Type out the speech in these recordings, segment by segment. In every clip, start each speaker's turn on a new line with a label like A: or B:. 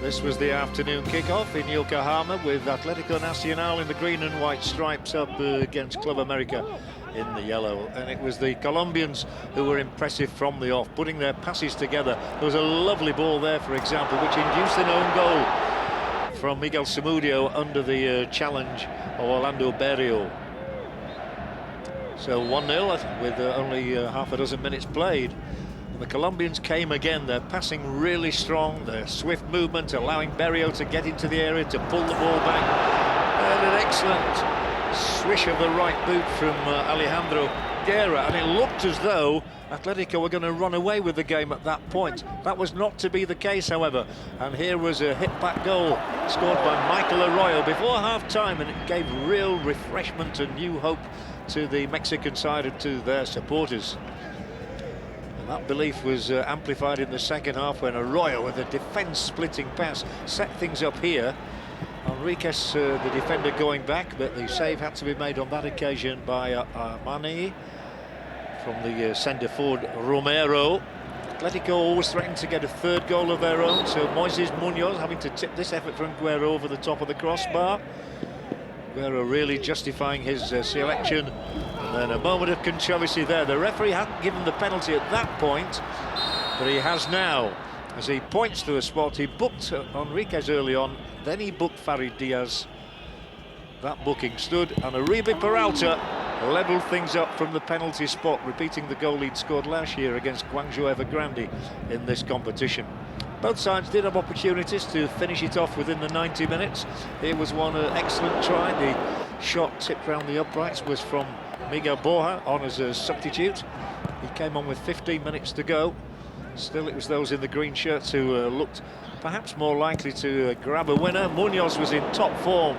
A: This was the afternoon kickoff in Yokohama with Atletico Nacional in the green and white stripes up against Club America in the yellow. And it was the Colombians who were impressive from the off, putting their passes together. There was a lovely ball there, for example, which induced an own goal from Miguel Zamudio under the challenge of Orlando Berrio. So 1-0 with only half a dozen minutes played. And the Colombians came again. They're passing really strong, their swift movement allowing Berrio to get into the area to pull the ball back. And an excellent swish of the right boot from Alejandro Guerra, and it looked as though Atletico were going to run away with the game at that point. That was not to be the case, however, and here was a hit-back goal scored by Michael Arroyo before half-time, and it gave real refreshment and new hope to the Mexican side and to their supporters. And that belief was amplified in the second half when Arroyo, with a defence-splitting pass, set things up here. Enriquez, the defender, going back, but the save had to be made on that occasion by Armani from the centre forward Romero. Atletico always threatened to get a third goal of their own, so Moises Munoz having to tip this effort from Guerra over the top of the crossbar. Guerra really justifying his selection, and then a moment of controversy there. The referee hadn't given the penalty at that point, but he has now, as he points to a spot. He booked Enriquez early on, then he booked Farid Diaz. That booking stood, and Uribe Peralta levelled things up from the penalty spot, repeating the goal he'd scored last year against Guangzhou Evergrande in this competition. Both sides did have opportunities to finish it off within the 90 minutes. Here was one excellent try. The shot tipped round the uprights was from Miguel Borja on as a substitute. He came on with 15 minutes to go. Still, it was those in the green shirts who looked perhaps more likely to grab a winner. Munoz was in top form,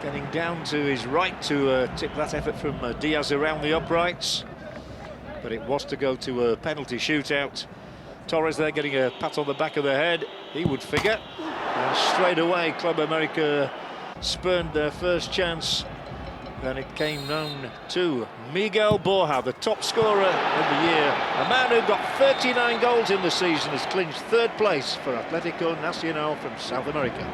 A: getting down to his right to tip that effort from Diaz around the uprights. But it was to go to a penalty shootout. Torres there getting a pat on the back of the head. He would figure. And straight away, Club America spurned their first chance. And it came down to Miguel Borja, the top scorer of the year. A man who got 39 goals in the season has clinched third place for Atletico Nacional from South America.